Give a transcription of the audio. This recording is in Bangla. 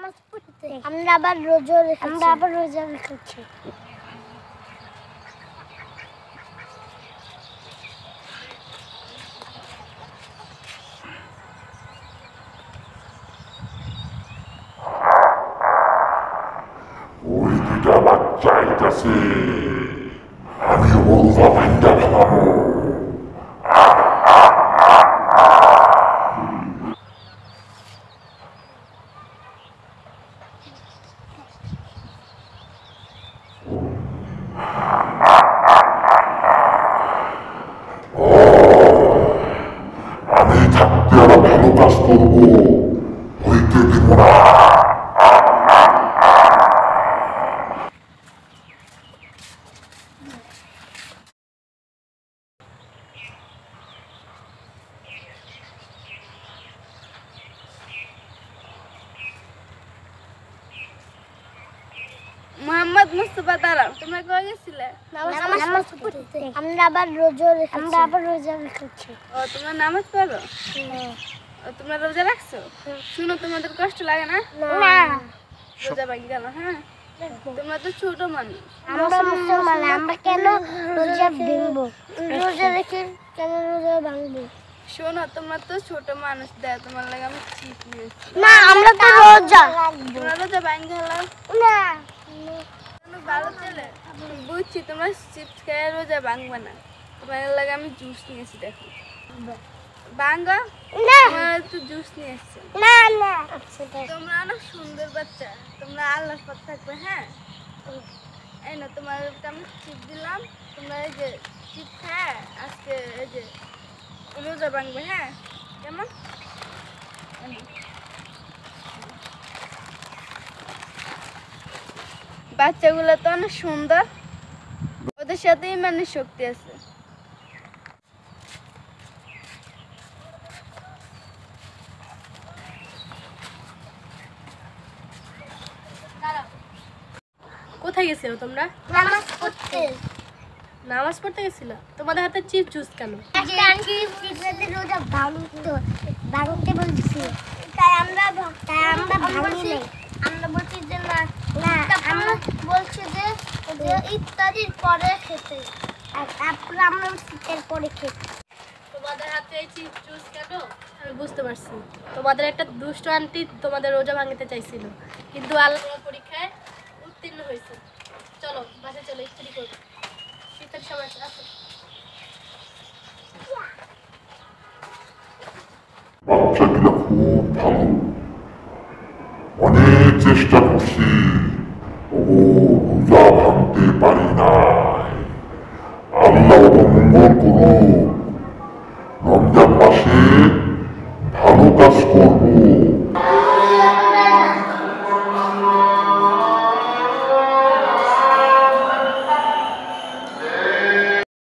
নামাজ পড়তে আমরা আবার রোজা রেখেছি ওই দুটা বাচ্চা আইতাছে আমি রোজা ভাঙ্গা ফেলাবো আমি থাকতে ওরা ভালো কাজ করবো হইতে দিব না মোহাম্মদ মুস্তাফা দাঁড়াও, তোমরা কই গেছিলে? নামাজ পড়তে আমরা আবার রোজা রেখেছি ও তোমরা নামাজ পড়ো? ও তোমরা রোজা রাখছো? শুনো, তোমাদের কষ্ট লাগে না? না রোজা ভাঙি গেল। হ্যাঁ, তোমরা তো ছোট মানুষ, আমরা মুসলমান, আমরা কেন রোজা ভাঙবো? রোজা রেখে কেন রোজা ভাঙবো? শোনো, তোমরা তো ছোট মানুষ, দেয় তোমার লাগে আমি চিপ নিয়েছি। না আমরা তো রোজা তোমরা রোজা ভাঙি গেল না ভালো ছেলে, বুঝছি তোমরা চিপস খেয়ে রোজা ভাঙবে না, তোমার লাগে আমি জুস নিয়েছি। দেখো ভাঙ্গা, না তোমার একটু জুস নিয়ে এসছে। না না তোমরা অনেক সুন্দর বাচ্চা, তোমরা আল্লাহর পথ থাকবে। হ্যাঁ, এই না তোমার আমি চিপ দিলাম, তোমরা এই যে চিপ হ্যাঁ আজকে এই যে রোজা ভাঙবে। হ্যাঁ, কেমন? বাচ্চাগুলো তো অনেক সুন্দর, ওদের সাথে ইমানের শক্তি আছে। কোথায় গেছিল তোমরা? নামাজ পড়তে নামাজ পড়তে গেছিল? তোমাদের হাতে চিপ জুস কেন? রোজা ভাঙতে বলছি, তাই আমরা ভাঙি নাই। আমরা বলছি যে না আমরা বলছি যে ইফতারির পরে খেতে, আর তারপরে আমরা শীতের পরে খেতে। তোমাদের হাতে এই চিপ জুস কেন আমি বুঝতে পারছি। তোমাদের একটা দুষ্ট আন্টি তোমাদের রোজা ভাঙতে চাইছিল, কিন্তু আল্লাহ পরীক্ষায় উত্তীর্ণ হয়েছে। চলো বাসে চলো, ইফতারি করবো। শীতের সময় আসো। বাচ্চাগুলো খুব ভালো, অনেক চেষ্টা করছি, ও রোজা ভাঙতে পারি নাই। আল্লাহ মঙ্গল করুক, রমজান মাসে ভালো কাজ করবো।